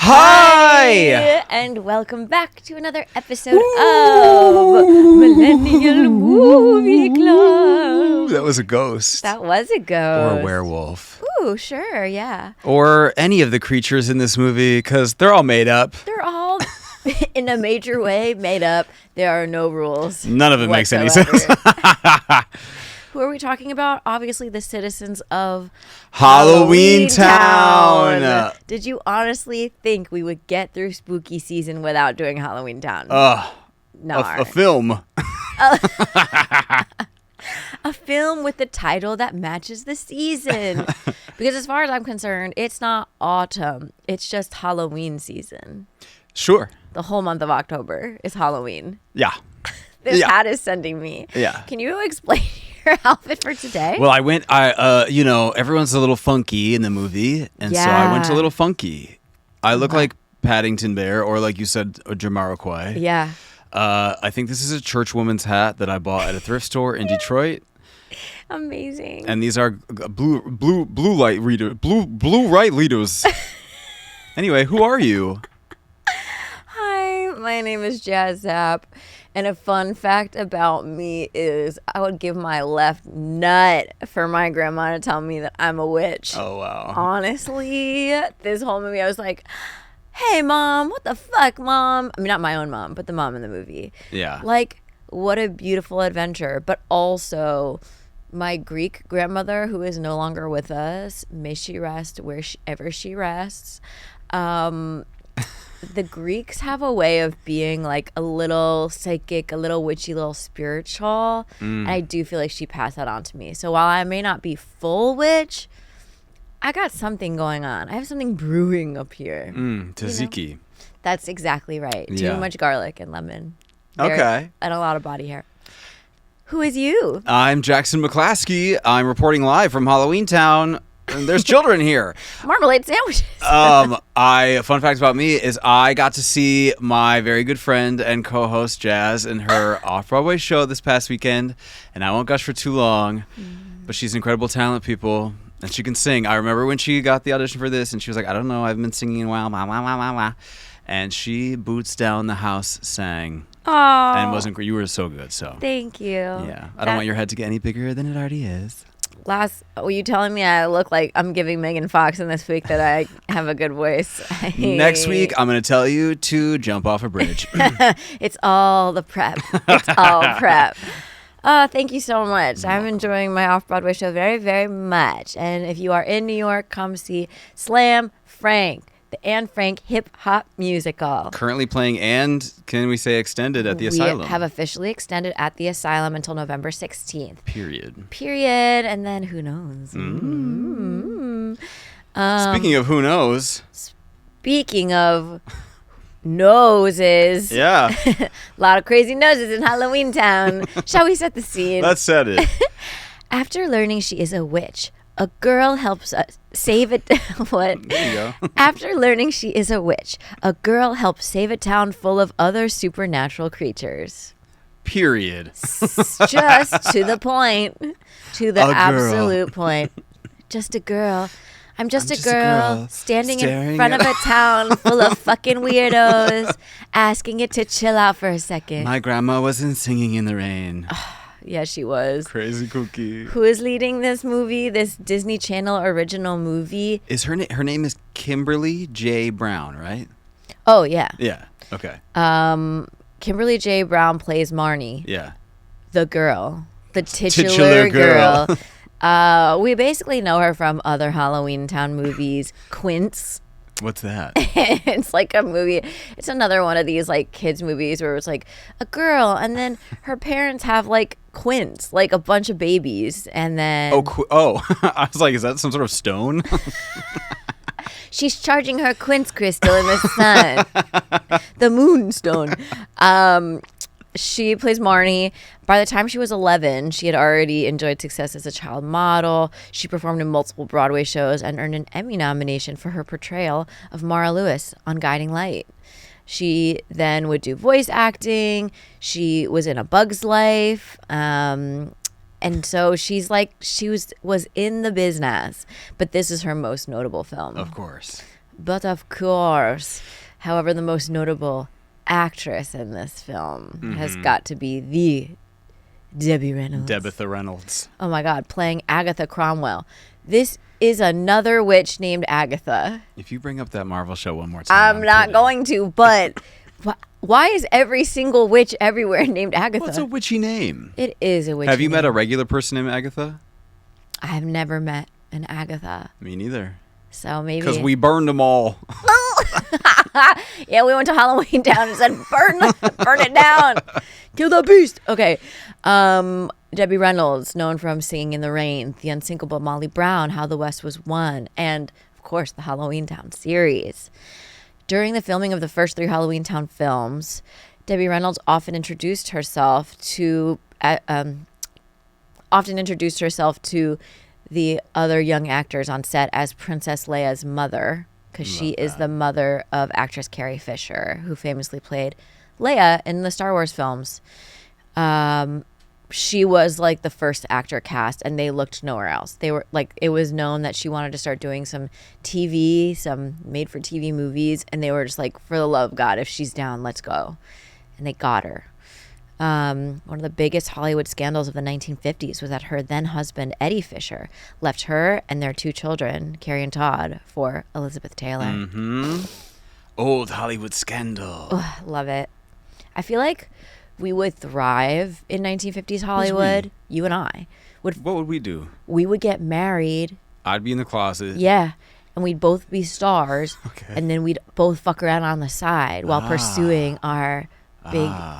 Hi! And welcome back to another episode of Millennial Movie Club. That was a ghost. That was a ghost. Or a werewolf. Ooh, sure, yeah. Or any of the creatures in this movie, because they're all made up. They're all, in a major way, made up. There are no rules. None of it makes any whatsoever. sense. Who are we talking about? Obviously, the citizens of Halloweentown. Did you honestly think we would get through spooky season without doing Halloweentown? A film. A film with the title that matches the season. Because as far as I'm concerned, it's not autumn. It's just Halloween season. Sure. The whole month of October is Halloween. Yeah. This hat is sending me. Yeah. Can you explain your outfit for today? Well, everyone's a little funky in the movie, and so I went a little funky. I look like Paddington Bear, or like you said, a Jamiroquai. Yeah. I think this is a church woman's hat that I bought at a thrift store in Detroit. Amazing. And these are blue light readers. Anyway, who are you? Hi, my name is Jaz. And a fun fact about me is I would give my left nut for my grandma to tell me that I'm a witch. Oh, wow. Honestly, this whole movie, I was like, hey, Mom, what the fuck, Mom? I mean, not my own mom, but the mom in the movie. Yeah. Like, what a beautiful adventure. But also, my Greek grandmother, who is no longer with us, may she rest wherever she rests. The Greeks have a way of being like a little psychic, a little witchy, a little spiritual. And I do feel like she passed that on to me. So while I may not be full witch, I got something going on. I have something brewing up here. Tzatziki. You know? That's exactly right. Yeah. Too much garlic and lemon. Okay. And a lot of body hair. Who is you? I'm Jackson McClaskey. I'm reporting live from Halloweentown. And there's children here. Marmalade sandwiches. Fun fact about me is I got to see my very good friend and co-host Jaz in her off-Broadway show this past weekend, and I won't gush for too long, but she's an incredible talent, people, and she can sing. I remember when she got the audition for this, and she was like, I don't know, I haven't been singing in a while, wah, wah, wah, wah, wah. And she boots down the house, sang. Oh, And wasn't great. You were so good, so. Thank you. Yeah, I don't want your head to get any bigger than it already is. Were you telling me I look like I'm giving Megan Fox in this week that I have a good voice? Next week, I'm going to tell you to jump off a bridge. It's all the prep. It's all prep. Thank you so much. I'm enjoying my off-Broadway show very, very much. And if you are in New York, come see Slam Frank, the Anne Frank hip-hop musical. Currently playing and, can we say, extended at the Asylum. We have officially extended at the Asylum until November 16th. Period. And then who knows? Speaking of who knows. Speaking of noses. Yeah. A lot of crazy noses in Halloweentown. Shall we set the scene? Let's set it. After learning she is a witch, a girl helps save it. What? There you go. After learning she is a witch, a girl helps save a town full of other supernatural creatures. Period. Just to the point. To the absolute point. Just a girl. I'm just a girl standing in front of a town full of fucking weirdos, asking it to chill out for a second. My grandma wasn't singing in the rain. Yeah, she was. Crazy cookie. Who is leading this movie, this Disney Channel original movie? Is her name is Kimberly J. Brown, right? Oh, yeah. Yeah. Okay. Kimberly J. Brown plays Marnie. Yeah. The girl. The titular girl. We basically know her from other Halloweentown movies. Quince. What's that? It's like a movie. It's another one of these like kids movies where it's like a girl and then her parents have like quince, like a bunch of babies, and then I was like, is that some sort of stone? she's charging her quince crystal in the sun. The moonstone. She plays Marnie. By the time she was 11, she had already enjoyed success as a child model. She performed in multiple Broadway shows and earned an Emmy nomination for her portrayal of Mara Lewis on Guiding Light. She then would do voice acting. She was in A Bug's Life. And so she's like, she was in the business. But this is her most notable film. Of course. But of course, however, the most notable actress in this film has got to be the Debbie Reynolds. Debitha Reynolds. Oh my God, playing Agatha Cromwell. This is another witch named Agatha. If you bring up that Marvel show one more time, I'm not going to, but why is every single witch everywhere named Agatha? What's a witchy name? It is a witchy Have you met name. a regular person named Agatha? I have never met an Agatha. Me neither. So maybe. Because we burned them all. Yeah, we went to Halloweentown and said, burn it down. Kill the beast. Okay. Debbie Reynolds, known from Singing in the Rain, The Unsinkable Molly Brown, How the West Was Won, and, of course, the Halloweentown series. During the filming of the first 3 Halloweentown films, Debbie Reynolds often introduced herself to the other young actors on set as Princess Leia's mother, because she is the mother of actress Carrie Fisher, who famously played Leia in the Star Wars films. She was like the first actor cast, and they looked nowhere else. They were like, it was known that she wanted to start doing some made-for-TV movies, and they were just like, for the love of God, if she's down, let's go. And they got her. One of the biggest Hollywood scandals of the 1950s was that her then husband, Eddie Fisher, left her and their 2 children, Carrie and Todd, for Elizabeth Taylor. Mm-hmm. Old Hollywood scandal. Ugh, love it. I feel like we would thrive in 1950s Hollywood. You and I. What would we do? We would get married. I'd be in the closet. Yeah. And we'd both be stars. Okay. And then we'd both fuck around on the side while pursuing our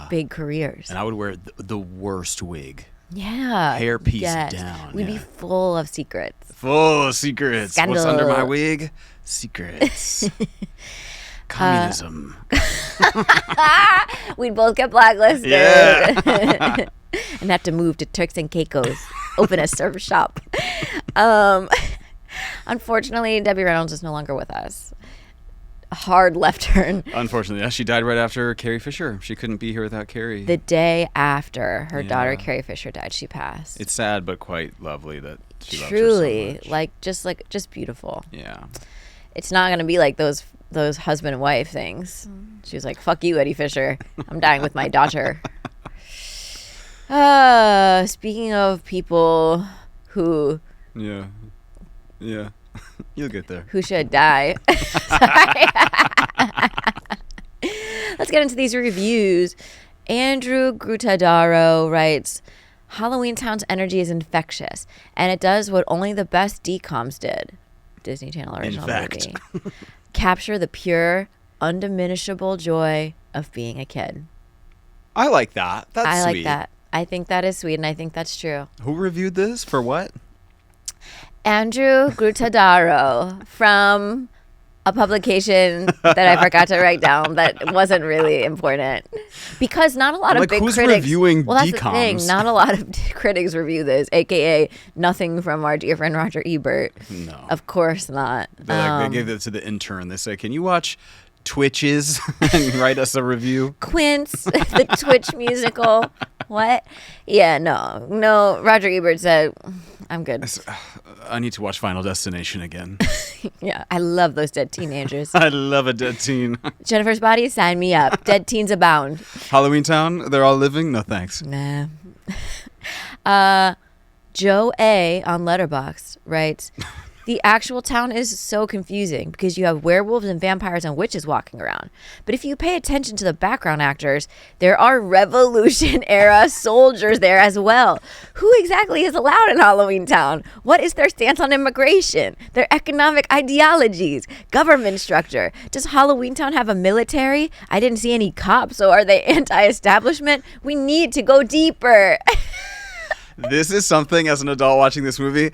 big careers. And I would wear the worst wig. Yeah. Hairpiece down. We'd be full of secrets. Full of secrets. Scandal. What's under my wig? Secrets. Communism. We'd both get blacklisted. Yeah. And have to move to Turks and Caicos. Open a surf shop. Unfortunately, Debbie Reynolds is no longer with us. A hard left turn. Unfortunately, yeah, she died right after Carrie Fisher. She couldn't be here without Carrie. The day after her daughter Carrie Fisher died, she passed. It's sad, but quite lovely that she Truly, loved her so much. just beautiful. Yeah. It's not gonna be like those husband and wife things. She was like, "Fuck you, Eddie Fisher. I'm dying with my daughter." Speaking of people who Yeah. You'll get there. who should die. Sorry. Let's get into these reviews. Andrew Grutadaro writes, Halloweentown's energy is infectious, and it does what only the best DComs did. Disney Channel original movie. Capture the pure, undiminishable joy of being a kid. I like that. That's I sweet. like that. I think that is sweet, and I think that's true. Who reviewed this? For what? Andrew Grutadaro from a publication that I forgot to write down that wasn't really important. Because not a lot of big who's critics... reviewing well, that's DComs? the thing. Not a lot of critics review this, a.k.a. nothing from our dear friend Roger Ebert. No. Of course not. They gave it to the intern. They say, can you watch Twitches and write us a review? Quince, the Twitch musical. What? Yeah, no. Roger Ebert said, I'm good. I need to watch Final Destination again. Yeah, I love those dead teenagers. I love a dead teen. Jennifer's Body, sign me up. Dead teens abound. Halloweentown, they're all living? No thanks. Nah. Joe A. on Letterboxd writes, the actual town is so confusing because you have werewolves and vampires and witches walking around. But if you pay attention to the background actors, there are Revolution-era soldiers there as well. Who exactly is allowed in Halloweentown? What is their stance on immigration? Their economic ideologies? Government structure? Does Halloweentown have a military? I didn't see any cops, so are they anti-establishment? We need to go deeper. This is something, as an adult watching this movie,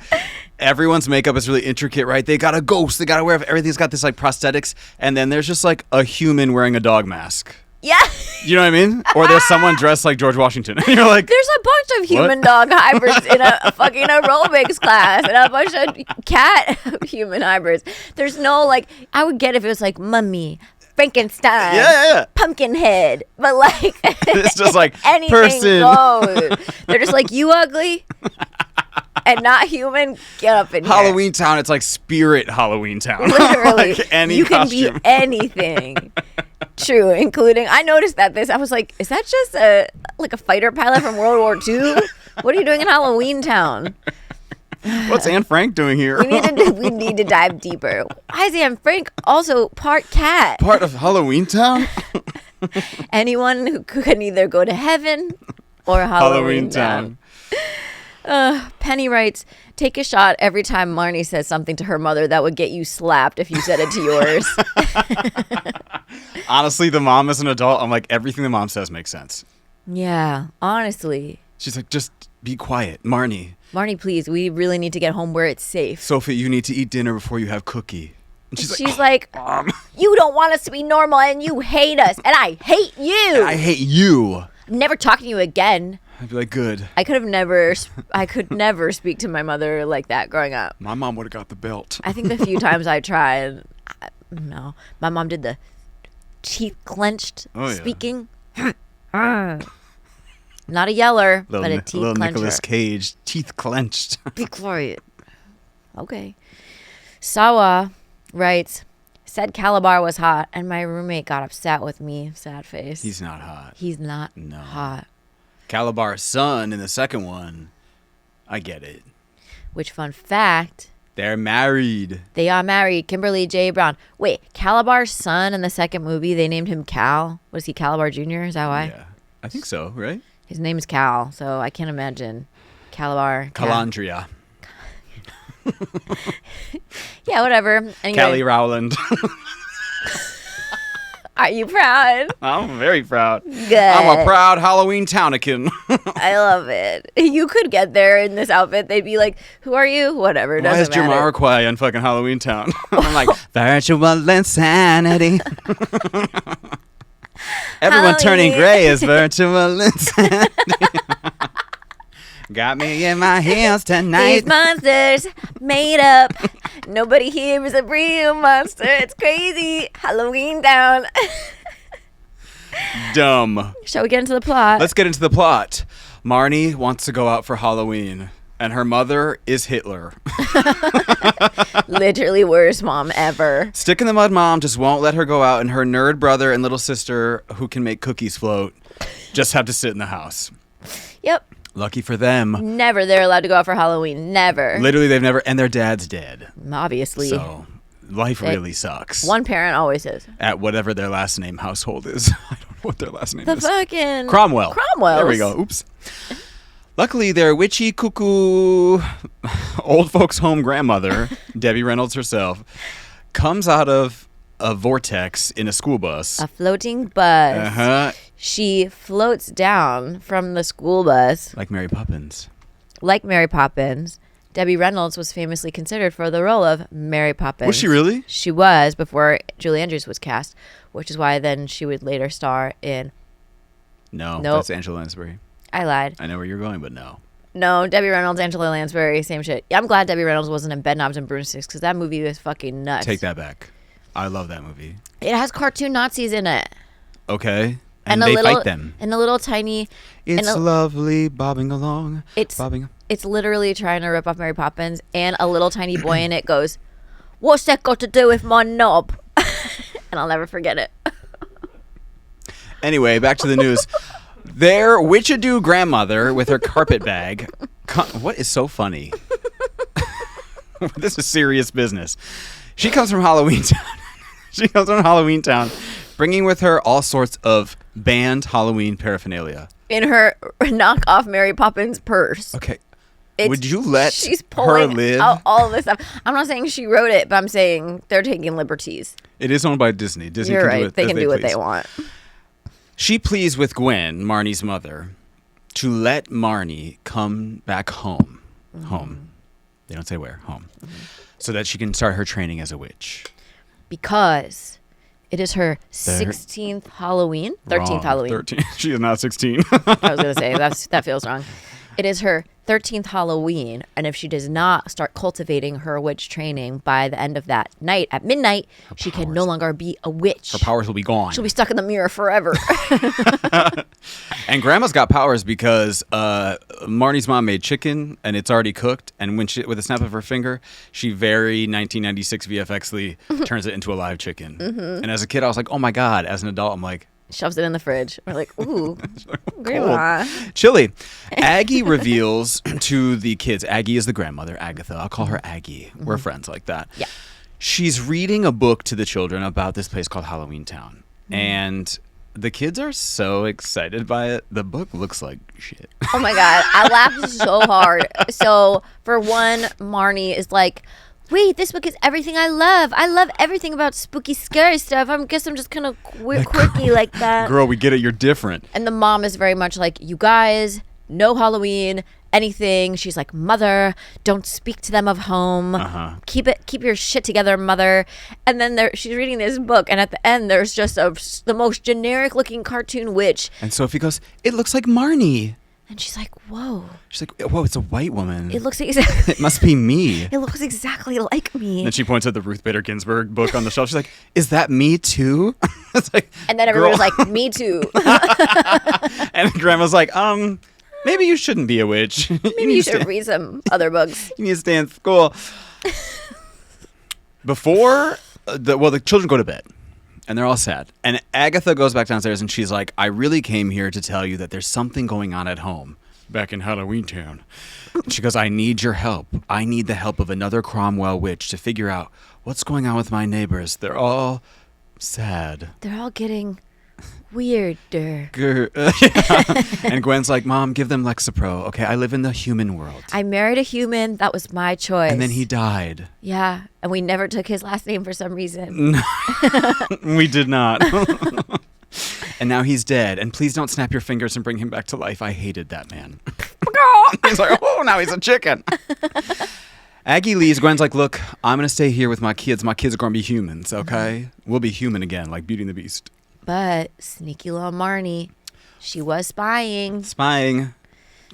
everyone's makeup is really intricate, right? They got a ghost, they got to wear, everything's got this like prosthetics, and then there's just like a human wearing a dog mask. Yeah. You know what I mean? Or there's someone dressed like George Washington. And you're like, there's a bunch of human dog hybrids in a fucking aerobics class and a bunch of cat human hybrids. There's no like, I would get if it was like Mummy, Frankenstein, yeah. Pumpkinhead, but like It's just like anything person. goes. They're just like, you ugly? and not human, get up in here. Halloweentown, it's like spirit Halloweentown. Literally. Like any you can costume. be anything. True, including, I noticed that I was like, is that just a fighter pilot from World War II? What are you doing in Halloweentown? What's Anne Frank doing here? We need to dive deeper. Why is Anne Frank also part cat? Part of Halloweentown? Anyone who can either go to heaven or Halloweentown. Penny writes, take a shot every time Marnie says something to her mother that would get you slapped if you said it to yours. Honestly, the mom as an adult, I'm like, everything the mom says makes sense. Yeah, honestly. She's like, just be quiet. Marnie, please, we really need to get home where it's safe. Sophie, you need to eat dinner before you have cookie. And she's like, Mom, you don't want us to be normal and you hate us and I hate you. I hate you. I'm never talking to you again. I'd be like, good. I could never speak to my mother like that growing up. My mom would have got the belt. I think the few times I tried, no. My mom did the teeth clenched speaking. Not a yeller, but a teeth little clencher. Nicolas Cage, teeth clenched. Be quiet. Okay. Sawa writes, said Kalabar was hot, and my roommate got upset with me. Sad face. He's not hot. He's not hot. Kalabar's son in the second one, I get it. Which, fun fact, they're married. They are married. Kimberly J. Brown. Wait, Kalabar's son in the second movie, they named him Cal. Was he Kalabar Jr.? Is that why? Yeah, I think so, right? His name is Cal, so I can't imagine Kalabar. Calandria. Yeah, whatever. Anyway. Callie Rowland. Are you proud? I'm very proud. Good. I'm a proud Halloween Townican. I love it. You could get there in this outfit. They'd be like, who are you? Whatever. Why is Jamiroquai on fucking Halloweentown? I'm like, virtual insanity. Everyone turning gray is virtual insanity. Got me in my heels tonight. These monsters made up. Nobody here is a real monster. It's crazy. Halloweentown. Dumb. Shall we get into the plot? Let's get into the plot. Marnie wants to go out for Halloween, and her mother is Hitler. Literally worst mom ever. Stick in the mud mom just won't let her go out, and her nerd brother and little sister, who can make cookies float, just have to sit in the house. Yep. Lucky for them. Never they're allowed to go out for Halloween. Never. Literally, they've never, and their dad's dead. Obviously. So, life really sucks. One parent always is. At whatever their last name household is. I don't know what their last name is. The fucking... Cromwell. Cromwell. There we go. Oops. Luckily, their witchy cuckoo old folks home grandmother, Debbie Reynolds herself, comes out of a vortex in a school bus. A floating bus. Uh-huh. She floats down from the school bus. Like Mary Poppins. Like Mary Poppins. Debbie Reynolds was famously considered for the role of Mary Poppins. Was she really? She was before Julie Andrews was cast, which is why then she would later star in... No, Nope. that's Angela Lansbury. I lied. I know where you're going, but no. No, Debbie Reynolds, Angela Lansbury, same shit. Yeah, I'm glad Debbie Reynolds wasn't in Bedknobs and Broomsticks because that movie was fucking nuts. Take that back. I love that movie. It has cartoon Nazis in it. Okay. And they fight them. And a little tiny... It's lovely bobbing along. It's literally trying to rip off Mary Poppins, and a little tiny boy in it goes, "What's that got to do with my knob?" And I'll never forget it. Anyway, back to the news. Their witchadoo grandmother with her carpet bag. What is so funny? This is serious business. She comes from Halloweentown. Bringing with her all sorts of banned Halloween paraphernalia. In her knockoff Mary Poppins purse. Okay. Would you let she's her pulling live? out all of this stuff. I'm not saying she wrote it, but I'm saying they're taking liberties. It is owned by Disney. Disney You're can right. do it They as can do what please. they want. She pleads with Gwen, Marnie's mother, to let Marnie come back home. Mm-hmm. Home. They don't say where. Home. Mm-hmm. So that she can start her training as a witch. Because it is her 16th Halloween. 13th Wrong. Halloween. 13. She is not 16. I was going to say, that feels wrong. It is her 13th Halloween, and if she does not start cultivating her witch training by the end of that night at midnight, she can no longer be a witch. Her powers will be gone. She'll be stuck in the mirror forever. And Grandma's got powers because Marnie's mom made chicken and it's already cooked, and when she, with a snap of her finger, she very 1996 VFXly turns it into a live chicken. And as a kid, I was like, oh my God. As an adult, I'm like, shoves it in the fridge. We're like, ooh, cold. Grandma. Chilly. Aggie reveals to the kids, Aggie is the grandmother, Agatha. I'll call her Aggie. We're friends like that. Yeah. She's reading a book to the children about this place called Halloweentown. And the kids are so excited by it. The book looks like shit. Oh my God. I laughed so hard. So for one, Marnie is like, wait, this book is everything I love. I love everything about spooky, scary stuff. I guess I'm just kind of quirky like that. Girl, we get it. You're different. And the mom is very much like, you guys, no Halloween, anything. She's like, mother, don't speak to them of home. Keep your shit together, mother. And then she's reading this book, and at the end, there's just the most generic looking cartoon witch. And Sophie goes, it looks like Marnie. And she's like, whoa. She's like, whoa, it's a white woman. It looks exactly. It must be me. It looks exactly like me. And she points at the Ruth Bader Ginsburg book on the shelf. She's like, is that me too? It's like, and then everyone was like, me too. And Grandma's like, maybe you shouldn't be a witch. Maybe you should read some other books. You need to stay in school. Before, the children go to bed. And they're all sad. And Agatha goes back downstairs and she's like, I really came here to tell you that there's something going on at home back in Halloweentown. She goes, I need your help. I need the help of another Cromwell witch to figure out what's going on with my neighbors. They're all sad. They're all getting weirder. And Gwen's like, Mom, give them Lexapro. Okay, I live in the human world. I married a human. That was my choice. And then he died. Yeah. And we never took his last name for some reason. We did not. And now he's dead. And please don't snap your fingers and bring him back to life. I hated that man. He's like, oh, now he's a chicken. Aggie leaves. Gwen's like, look, I'm going to stay here with my kids. My kids are going to be humans, okay? We'll be human again, like Beauty and the Beast. But sneaky little Marnie, she was spying.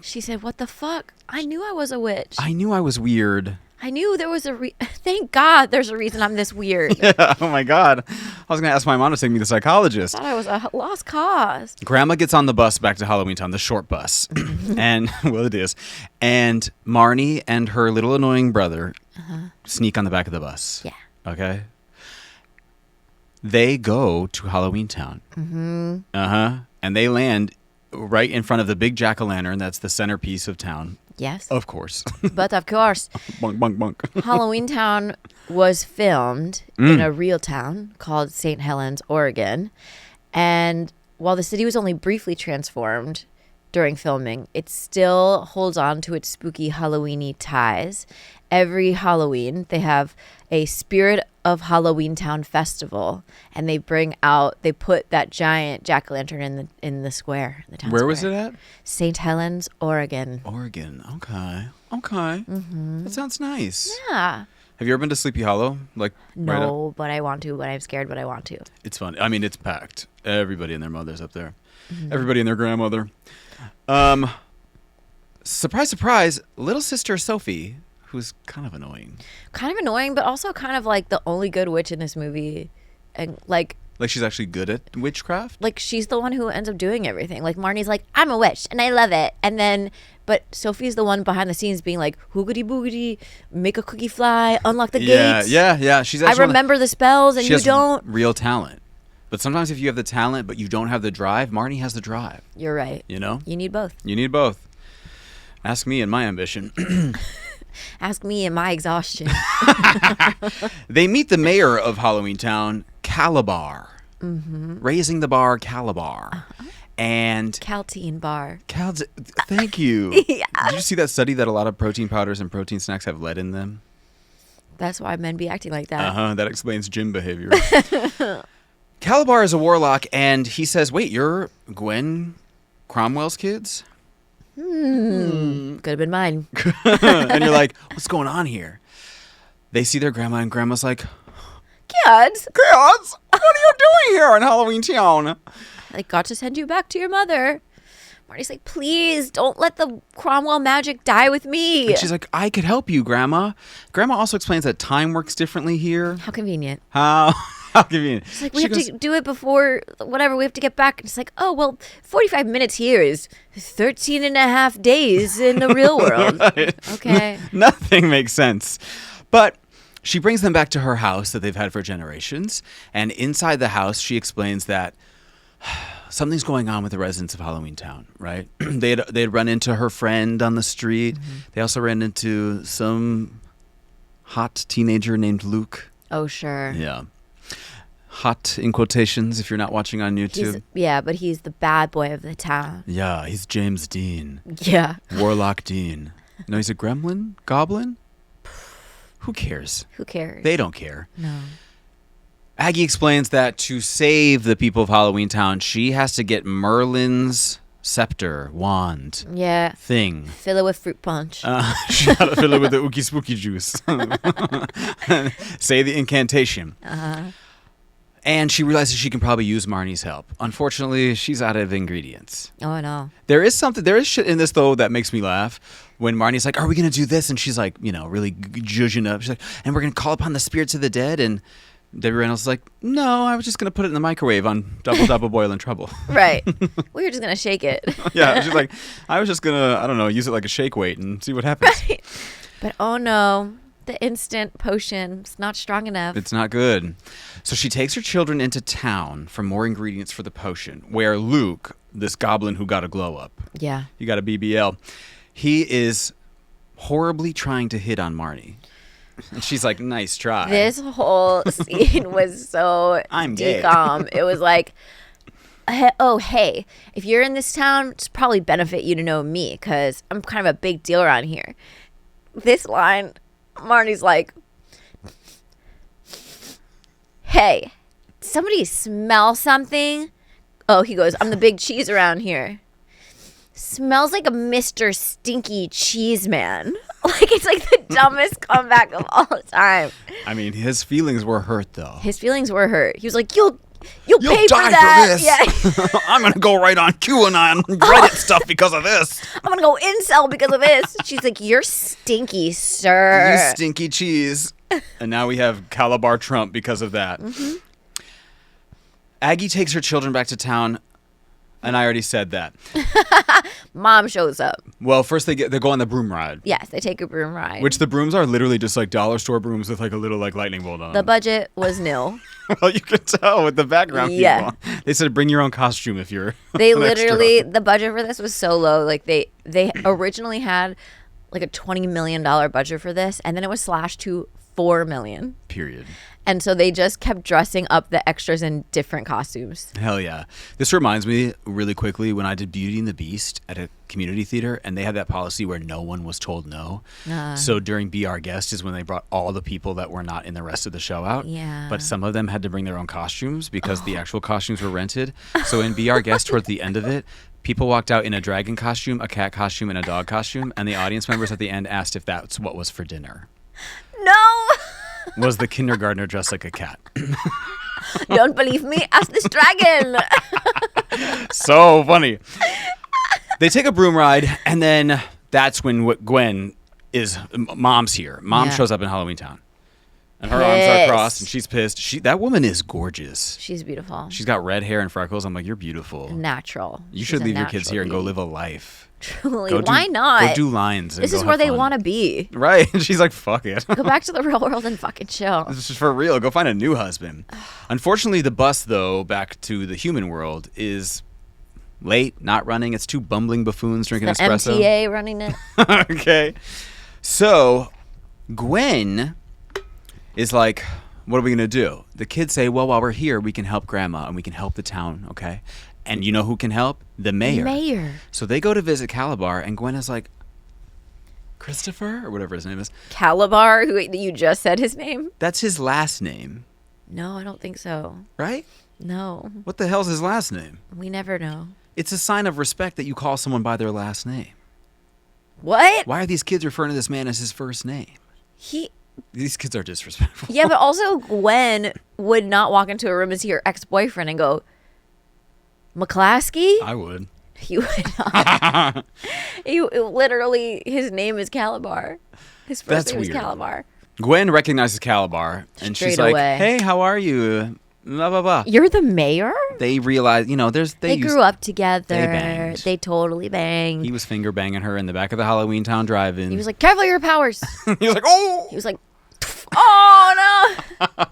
She said, what the fuck? I knew I was a witch. I knew I was weird. I knew there was thank God there's a reason I'm this weird. Yeah, oh my God. I was going to ask my mom to take me to the psychologist. I thought I was a lost cause. Grandma gets on the bus back to Halloweentown, the short bus. And, well, it is. And Marnie and her little annoying brother sneak on the back of the bus. Yeah. Okay? They go to Halloweentown. And they land right in front of the big jack-o'-lantern that's the centerpiece of town. Yes. Of course. But of course. Bunk, bunk, bunk. Halloweentown was filmed in a real town called St. Helens, Oregon. And while the city was only briefly transformed during filming, it still holds on to its spooky Halloween-y ties. Every Halloween, they have a Spirit of Halloweentown festival, and they put that giant jack-o'-lantern in the square, in the town Where square. was it at? St. Helens, Oregon. Oregon. Okay. That sounds nice. Yeah. Have you ever been to Sleepy Hollow? No, but I want to, but I'm scared, but I want to. It's fun. I mean, it's packed. Everybody and their mother's up there. Everybody and their grandmother. Surprise, surprise, little sister Sophie, who's kind of annoying. But also kind of like the only good witch in this movie. And like she's actually good at witchcraft? Like she's the one who ends up doing everything. Like Marnie's like, I'm a witch and I love it. And then, but Sophie's the one behind the scenes being like, hoogity boogity, make a cookie fly, unlock the gates. Yeah. She's actually I remember the spells and you don't. Real talent. But sometimes if you have the talent but you don't have the drive, Marnie has the drive. You're right. You know? You need both. Ask me and my ambition. Ask me and my exhaustion. They meet the mayor of Halloweentown, Kalabar. Raising the bar, Kalabar. And Caltine bar. Thank you. Yeah. Did you see that study that a lot of protein powders and protein snacks have lead in them? That's why men be acting like that. That explains gym behavior. Kalabar is a warlock, and he says, wait, you're Gwen Cromwell's kids? Could have been mine. And you're like, what's going on here? They see their grandma, and grandma's like, Kids, what are you doing here in Halloweentown? I got to send you back to your mother. Marty's like, please don't let the Cromwell magic die with me. And she's like, I could help you, Grandma. Grandma also explains that time works differently here. How convenient. How convenient. She's like, we have to do it before whatever. We have to get back. And it's like, oh, well, 45 minutes here is 13 and a half days in the real world. Right. Okay. Nothing makes sense. But she brings them back to her house that they've had for generations. And inside the house, she explains that something's going on with the residents of Halloweentown, right? They'd run into her friend on the street. Mm-hmm. They also ran into some hot teenager named Luke. Oh, sure. Yeah. Hot in quotations if you're not watching on YouTube. But he's the bad boy of the town. Yeah, he's James Dean. Yeah. Warlock Dean. No, he's a gremlin? Goblin? Who cares? Who cares? They don't care. No. Aggie explains that to save the people of Halloweentown, she has to get Merlin's scepter, wand, thing. Fill it with fruit punch. She got to fill it with the ookie spooky juice. Say the incantation. Uh-huh. And she realizes she can probably use Marnie's help. Unfortunately, she's out of ingredients. Oh, no. There is shit in this, though, that makes me laugh. When Marnie's like, are we going to do this? And she's like, really judging up. She's like, and we're going to call upon the spirits of the dead. And Debbie Reynolds is like, no, I was just going to put it in the microwave on double boiling trouble. Right. We were just going to shake it. Yeah, she's like, I was just going to, I don't know, use it like a shake weight and see what happens. Right. But oh no, the instant potion's not strong enough. It's not good. So she takes her children into town for more ingredients for the potion, where Luke, this goblin who got a glow up. Yeah. He got a BBL. He is horribly trying to hit on Marnie. And she's like, nice try. This whole scene was so I'm gay. decom. It was like, hey, if you're in this town, it's probably benefit you to know me because I'm kind of a big deal around here. This line, Marnie's like, hey, somebody smell something? Oh, he goes, I'm the big cheese around here. Smells like a Mr. Stinky Cheese Man. Like, it's like the dumbest comeback of all time. I mean, his feelings were hurt, though. His feelings were hurt. He was like, you'll pay die for that. For this. Yeah. I'm going to go right on QAnon Reddit stuff because of this. I'm going to go incel because of this. She's like, you're stinky, sir. You stinky cheese. And now we have Kalabar Trump because of that. Mm-hmm. Aggie takes her children back to town. And I already said that. Mom shows up. Well, first they go on the broom ride. Yes, they take a broom ride. Which the brooms are literally just like dollar store brooms with like a little like lightning bolt on The them. budget was nil. Well, you can tell with the background people. They said bring your own costume if you're They literally, the budget for this was so low. Like they originally had like a $20 million budget for this. And then it was slashed to $4 million. Period. And so they just kept dressing up the extras in different costumes. Hell yeah. This reminds me really quickly when I did Beauty and the Beast at a community theater, and they had that policy where no one was told no. So during Be Our Guest is when they brought all the people that were not in the rest of the show out. Yeah. But some of them had to bring their own costumes because the actual costumes were rented. So in Be Our Guest towards the end of it, people walked out in a dragon costume, a cat costume, and a dog costume, and the audience members at the end asked if that's what was for dinner. No! Was the kindergartner dressed like a cat? Don't believe me? Ask this dragon. So funny. They take a broom ride, and then that's when Gwen is. Mom's here. Mom shows up in Halloweentown, and her arms are crossed, and she's pissed. That woman is gorgeous. She's beautiful. She's got red hair and freckles. I'm like, you're beautiful. Natural. You should leave your kids here and go live a life. Truly, why not? Go do lines. This is where they want to be. Right. And she's like, fuck it. Go back to the real world and fucking chill. This is for real. Go find a new husband. Unfortunately, the bus, though, back to the human world is late, not running. It's two bumbling buffoons drinking espresso. MTA running it. Okay. So Gwen is like, what are we going to do? The kids say, well, while we're here, we can help Grandma and we can help the town, okay? And you know who can help? The mayor. Mayor. So they go to visit Kalabar, and Gwen is like, Christopher? Or whatever his name is. Kalabar, who you just said his name? That's his last name. No, I don't think so. Right? No. What the hell's his last name? We never know. It's a sign of respect that you call someone by their last name. What? Why are these kids referring to this man as his first name? These kids are disrespectful. Yeah, but also Gwen would not walk into a room and see her ex-boyfriend and go, McClaskey? I would. He would not. Literally, his name is Kalabar. His first name is Kalabar. Gwen recognizes Kalabar, and she's like, "Hey, how are you?" Blah blah blah. You're the mayor. They realize, they grew up together. They banged. They totally banged. He was finger banging her in the back of the Halloweentown drive-in. He was like, "Careful your powers." He was like, "Oh!" He was like, "Oh no!"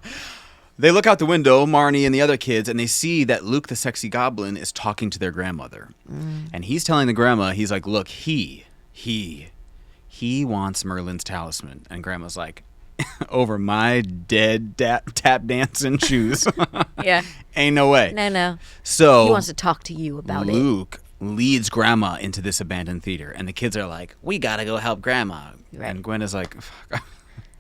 They look out the window, Marnie and the other kids, and they see that Luke, the sexy goblin, is talking to their grandmother, and he's telling the grandma, he's like, "Look, he wants Merlin's talisman," and grandma's like, "Over my dead tap dancing shoes." Yeah. Ain't no way. No. So he wants to talk to you about it. Luke leads grandma into this abandoned theater, and the kids are like, "We gotta go help grandma." Right. And Gwen is like, fuck.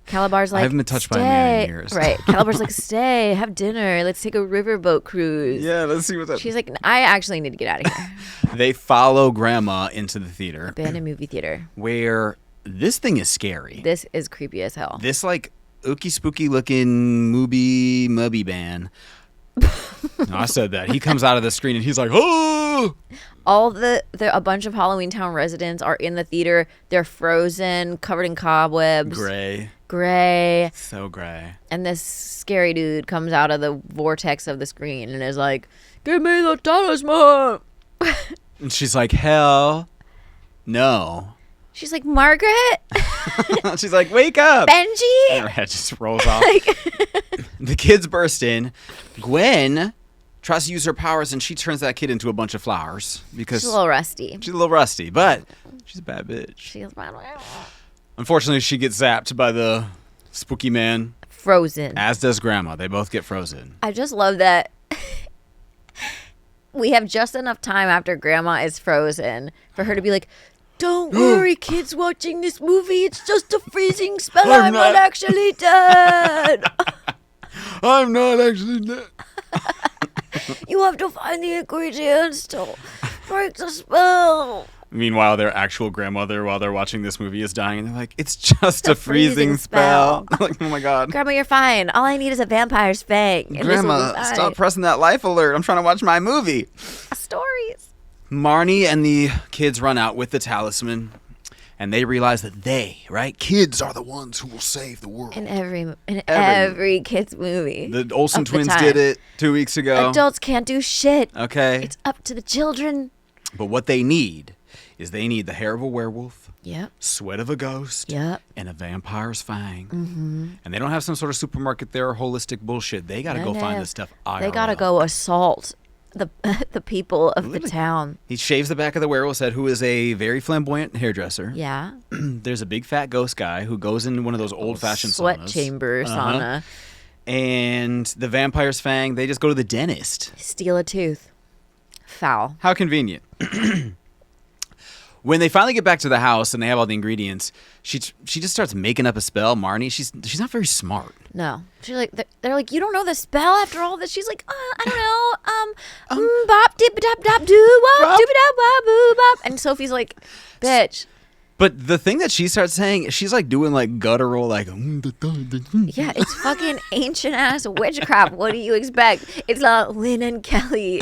Calabar's like, I haven't been touched by a man in years. Right. Calabar's like, "Stay, have dinner. Let's take a riverboat cruise." Yeah, let's see what's up. She's like, "I actually need to get out of here." They follow grandma into the theater. Abandoned movie theater. Where this thing is scary. This is creepy as hell. This like ooky spooky looking movie mubby band. No, I said that. He comes out of the screen and he's like, "Oh!" All a bunch of Halloweentown residents are in the theater. They're frozen, covered in cobwebs. Gray. So gray. And this scary dude comes out of the vortex of the screen and is like, "Give me the talisman." And she's like, "Hell no." She's like, "Margaret?" She's like, "Wake up." Benji? And her head just rolls off. The kids burst in. Gwen tries to use her powers, and she turns that kid into a bunch of flowers. Because she's a little rusty. But she's a bad bitch. She's bad. Unfortunately, she gets zapped by the spooky man. Frozen. As does grandma. They both get frozen. I just love that we have just enough time after grandma is frozen for her to be like, "Don't worry, kids watching this movie. It's just a freezing spell. I'm not actually dead." I'm not actually dead. You have to find the ingredients to break the spell. Meanwhile, their actual grandmother, while they're watching this movie, is dying. And they're like, "It's just a freezing spell." Like, oh my God. "Grandma, you're fine. All I need is a vampire's fang." Grandma, stop pressing that life alert. I'm trying to watch my movie. Stories. Marnie and the kids run out with the talisman. And they realize that kids are the ones who will save the world. In every kids movie. The Olsen twins did it 2 weeks ago. Adults can't do shit. Okay. It's up to the children. But what they need is the hair of a werewolf. Yep. Sweat of a ghost. Yep. And a vampire's fang. Mm-hmm. And they don't have some sort of supermarket there or holistic bullshit. They got to go find this stuff IRL. They got to go assault the people of the town. He shaves the back of the werewolf's head, who is a very flamboyant hairdresser. Yeah. There's a big fat ghost guy who goes into one of those old-fashioned sweat chamber sauna. And the vampire's fang, they just go to the dentist. Steal a tooth. Foul. How convenient. When they finally get back to the house and they have all the ingredients, she just starts making up a spell. Marnie, she's not very smart. No, she's like they're like, "You don't know the spell after all this." She's like, "I don't know. Bop dip dop dop doo wop doo dop bop boo bop." And Sophie's like, "Bitch." But the thing that she starts saying, she's like doing like guttural, like. Yeah, it's fucking ancient ass witchcraft. What do you expect? It's not Lynn and Kelly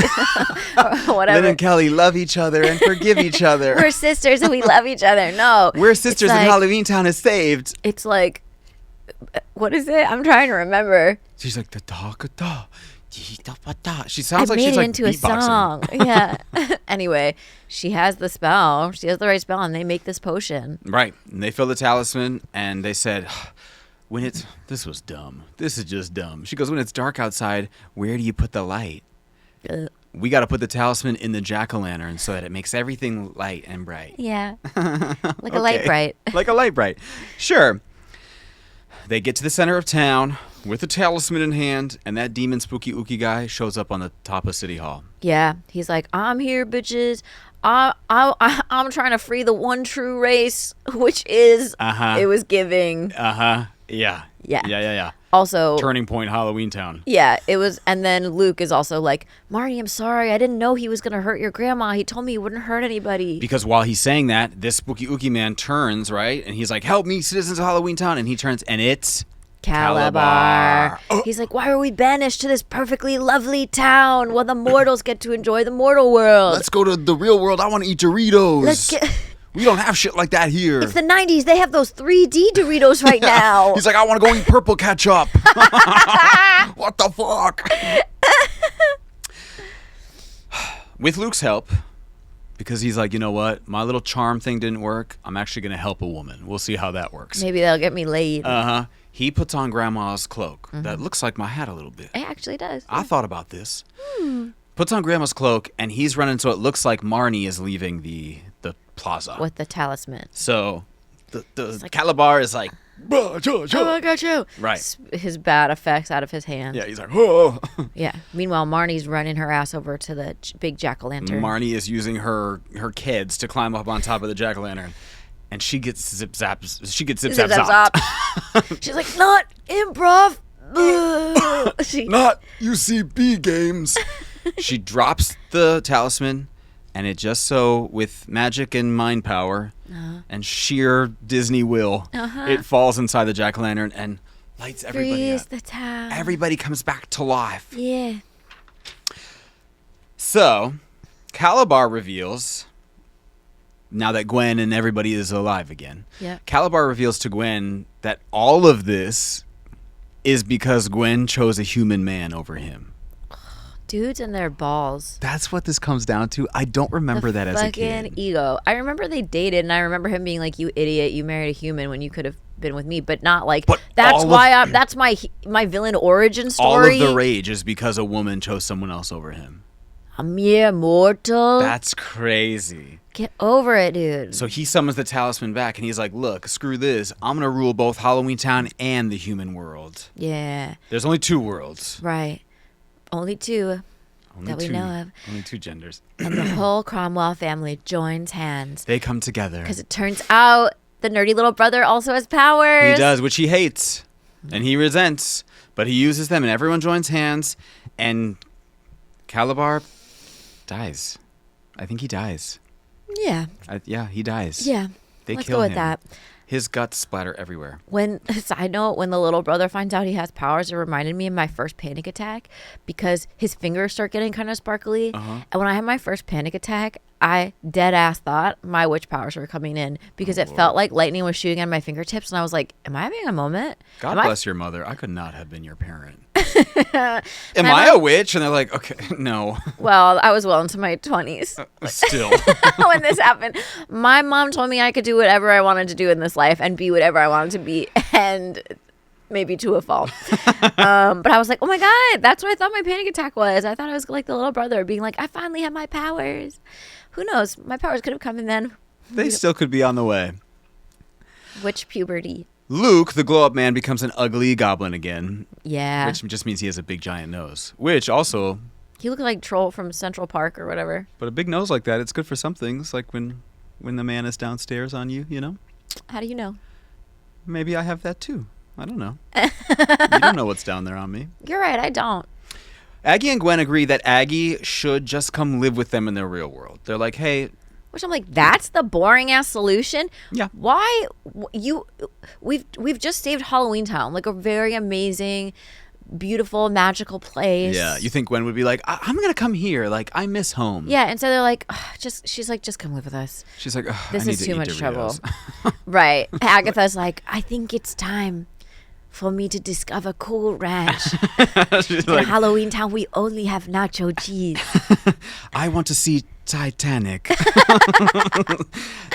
or whatever. Lynn and Kelly love each other and forgive each other. We're sisters and we love each other. No, we're sisters and Halloweentown is saved. It's like, what is it? I'm trying to remember. She's like da. She sounds like she's like into a song. Yeah. Anyway, she has the spell. She has the right spell, and they make this potion. Right. And they fill the talisman, and they said, this was dumb. This is just dumb. She goes, "When it's dark outside, where do you put the light?" We got to put the talisman in the jack-o'-lantern so that it makes everything light and bright. Yeah. Like a light bright. Like a light bright. Sure. They get to the center of town with the talisman in hand, and that demon spooky ooky guy shows up on the top of City Hall. Yeah, he's like, "I'm here, bitches. I'm trying to free the one true race," which is it was giving. Yeah. Also, Turning Point Halloweentown. Yeah, it was. And then Luke is also like, "Marty, I'm sorry. I didn't know he was going to hurt your grandma. He told me he wouldn't hurt anybody." Because while he's saying that, this spooky ooky man turns, right? And he's like, "Help me, citizens of Halloweentown." And he turns, and it's Kalabar. He's like, why are we banished to this perfectly lovely town while the mortals get to enjoy the mortal world? Let's go to the real world. I want to eat Doritos. We don't have shit like that here. It's the 90s. They have those 3D Doritos right now. He's like, I want to go eat purple ketchup. What the fuck? With Luke's help, because he's like, you know what? My little charm thing didn't work. I'm actually going to help a woman. We'll see how that works. Maybe they'll get me laid. Uh-huh. He puts on Grandma's cloak. That looks like my hat a little bit. It actually does. I thought about this. Puts on Grandma's cloak, and he's running so it looks like Marnie is leaving the plaza. With the talisman. So the like, Kalabar is like, oh, I got you. Right. His bad effects out of his hand. Yeah, he's like, oh. Yeah. Meanwhile, Marnie's running her ass over to the big jack-o'-lantern. Marnie is using her kids to climb up on top of the jack-o'-lantern. And she gets zip-zapped. She gets zip-zap-zopped. She's like, not improv. Not UCB games. She drops the talisman, and it just so, with magic and mind power and sheer Disney will, it falls inside the jack-o'-lantern and lights everybody up. The town. Everybody comes back to life. Yeah. So, Kalabar reveals, now that Gwen and everybody is alive again, Kalabar reveals to Gwen that all of this is because Gwen chose a human man over him. Dudes and their balls. That's what this comes down to. I don't remember that as a kid. Fucking ego. I remember they dated, and I remember him being like, "You idiot! You married a human when you could have been with me." But not like that's why that's my villain origin story. All of the rage is because a woman chose someone else over him. A mere mortal. That's crazy. Get over it, dude. So he summons the talisman back, and he's like, "Look, screw this. I'm gonna rule both Halloweentown and the human world." Yeah. There's only two worlds. Right. Only two that we know of. Only two genders. And the whole Cromwell family joins hands. They come together. Because it turns out the nerdy little brother also has powers. He does, which he hates. And he resents. But he uses them, and everyone joins hands. And Kalabar dies. I think he dies. Yeah. Yeah, he dies. Yeah. Let's go with that. His guts splatter everywhere. Side note, when the little brother finds out he has powers, it reminded me of my first panic attack because his fingers start getting kind of sparkly. And when I had my first panic attack, I dead ass thought my witch powers were coming in because it felt like lightning was shooting at my fingertips. And I was like, am I having a moment? God bless your mother. I could not have been your parent. Am I a witch? And they're like, okay, no. Well, I was well into my 20s. Still. When this happened. My mom told me I could do whatever I wanted to do in this life and be whatever I wanted to be. And maybe to a fault. But I was like, oh my God, that's what I thought my panic attack was. I thought I was like the little brother being like, I finally have my powers. Who knows? My powers could have come in then. They still could be on the way. Witch puberty. Luke, the glow-up man, becomes an ugly goblin again. Yeah. Which just means he has a big giant nose. Which also... He looked like Troll from Central Park or whatever. But a big nose like that, it's good for some things. Like when the man is downstairs on you, you know? How do you know? Maybe I have that too. I don't know. You don't know what's down there on me. You're right, I don't. Aggie and Gwen agree that Aggie should just come live with them in their real world. They're like, hey... Which I'm like, that's the boring ass solution. Yeah. Why we've just saved Halloweentown, like a very amazing, beautiful, magical place. Yeah. You think Gwen would be like, I'm gonna come here. Like, I miss home. Yeah. And so they're like, she's like, just come live with us. She's like, this I need is to too eat much Doritos. trouble. Right. Agatha's like, I think it's time for me to discover Cool Ranch. She's In like, Halloweentown, we only have nacho cheese. I want to see Titanic.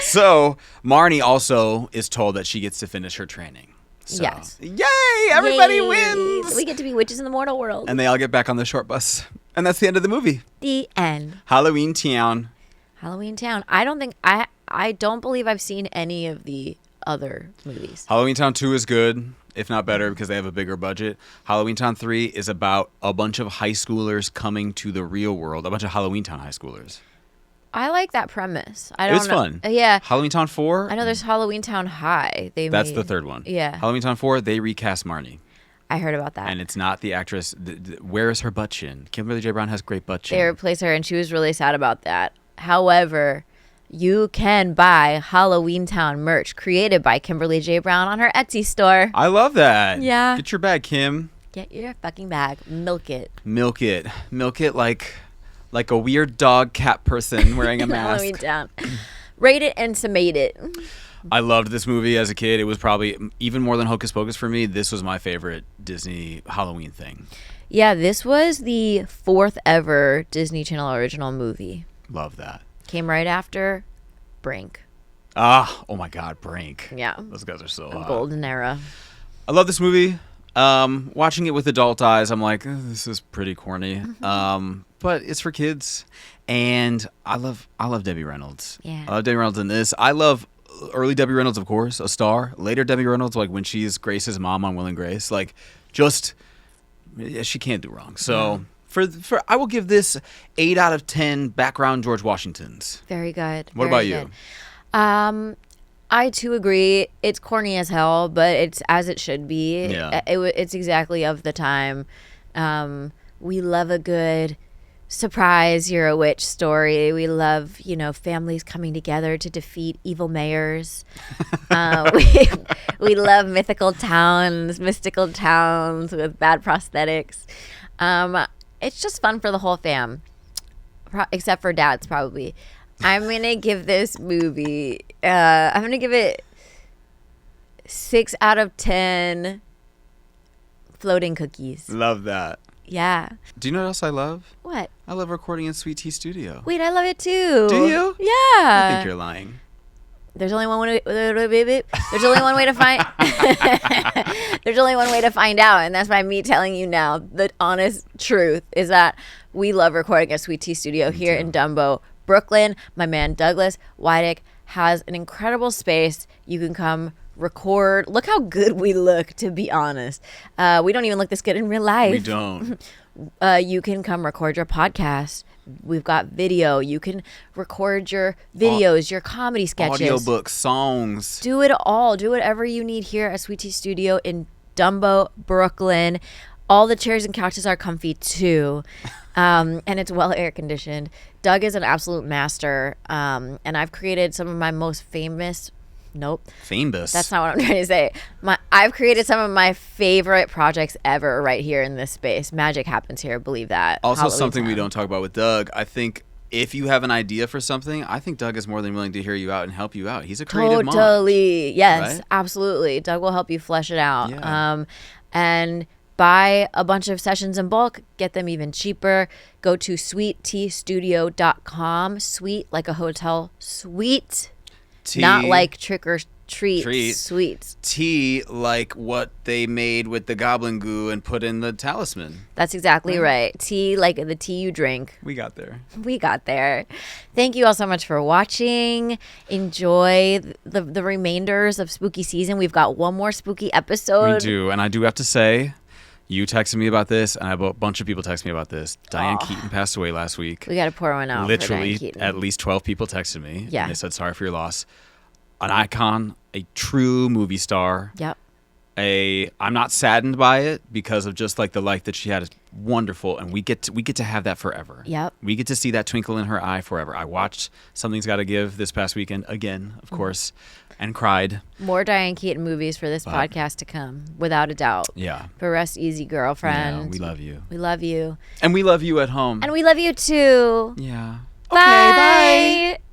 So Marnie also is told that she gets to finish her training. So, yes. Yay! Everybody Yay. wins! We get to be witches in the mortal world. And they all get back on the short bus. And that's the end of the movie. The end. Halloweentown. Halloweentown. I don't believe I've seen any of the other movies. Halloweentown 2 is good, if not better, because they have a bigger budget. Halloweentown 3 is about a bunch of high schoolers coming to the real world. A bunch of Halloweentown high schoolers. I like that premise. I don't It's know. fun. Yeah. Halloweentown 4. I know there's Halloweentown High. That's the third one. Yeah. Halloweentown 4, they recast Marnie. I heard about that. And it's not the actress. Where is her butt chin? Kimberly J. Brown has great butt chin. They replaced her, and she was really sad about that. However, you can buy Halloweentown merch created by Kimberly J. Brown on her Etsy store. I love that. Yeah. Get your bag, Kim. Get your fucking bag. Milk it. Milk it. Milk it like a weird dog cat person wearing a mask. Halloweentown. Rate it and summate it. I loved this movie as a kid. It was probably even more than Hocus Pocus for me. This was my favorite Disney Halloween thing. Yeah, this was the 4th ever Disney Channel original movie. Love that. Came right after Brink. Oh my God, Brink. Yeah. Those guys are so A hot. golden era. I love this movie. Watching it with adult eyes, I'm like, this is pretty corny. But it's for kids. And I love Debbie Reynolds. Yeah. I love Debbie Reynolds in this. I love early Debbie Reynolds, of course, a star. Later Debbie Reynolds, like when she's Grace's mom on Will and Grace, like just she can't do wrong. So for I will give this 8 out of 10 background George Washingtons. Very good. What about you? I too agree. It's corny as hell, but it's as it should be. Yeah. It's exactly of the time. We love a good surprise, you're a witch story. We love, families coming together to defeat evil mayors. We love mystical towns with bad prosthetics. It's just fun for the whole fam, except for dads probably. I'm going to give this movie, I'm going to give it 6 out of 10 floating cookies. Love that. Yeah. Do you know what else I love? What? I love recording in Sweet Tea Studio. Wait, I love it too. Do you? Yeah. I think you're lying. There's only one way. There's only one way to find. There's only one way to find out, and that's by me telling you now. The honest truth is that we love recording at Sweet Tea Studio here in Dumbo, Brooklyn. My man Douglas Wydick has an incredible space. You can come record. Look how good we look, to be honest. We don't even look this good in real life. We don't. You can come record your podcast. We've got video. You can record your videos, your comedy sketches, audiobooks, songs. do it all. Do whatever you need here at Sweet Tea Studio in Dumbo, Brooklyn. All the chairs and couches are comfy too. And it's well air conditioned. Doug is an absolute master. And I've created some of my most famous. Famous. That's not what I'm trying to say. I've created some of my favorite projects ever right here in this space. Magic happens here. Believe that. Also, something we don't talk about with Doug. I think if you have an idea for something, I think Doug is more than willing to hear you out and help you out. He's a creative mind. Totally. Yes, right? Absolutely. Doug will help you flesh it out. Yeah. And buy a bunch of sessions in bulk. Get them even cheaper. Go to sweetteastudio.com. Sweet like a hotel. Sweet. Tea, not like trick or treat. Sweets. Tea like what they made with the goblin goo and put in the talisman. That's exactly right. Tea like the tea you drink. We got there. We got there. Thank you all so much for watching. Enjoy the remainders of spooky season. We've got one more spooky episode. We do. And I do have to say, you texted me about this, and a bunch of people texted me about this. Diane Keaton passed away last week. We got to pour one out. Literally, at least 12 people texted me. Yeah. And they said, sorry for your loss. An icon, a true movie star. Yep. I'm not saddened by it because of just like the life that she had is wonderful, and we get to have that forever. Yep. We get to see that twinkle in her eye forever. I watched Something's Gotta Give this past weekend again, of course, and cried. More Diane Keaton movies for this podcast to come, without a doubt. Yeah. But rest easy, girlfriend. Yeah, we love you. We love you. And we love you at home. And we love you too. Yeah. Bye. Okay, bye.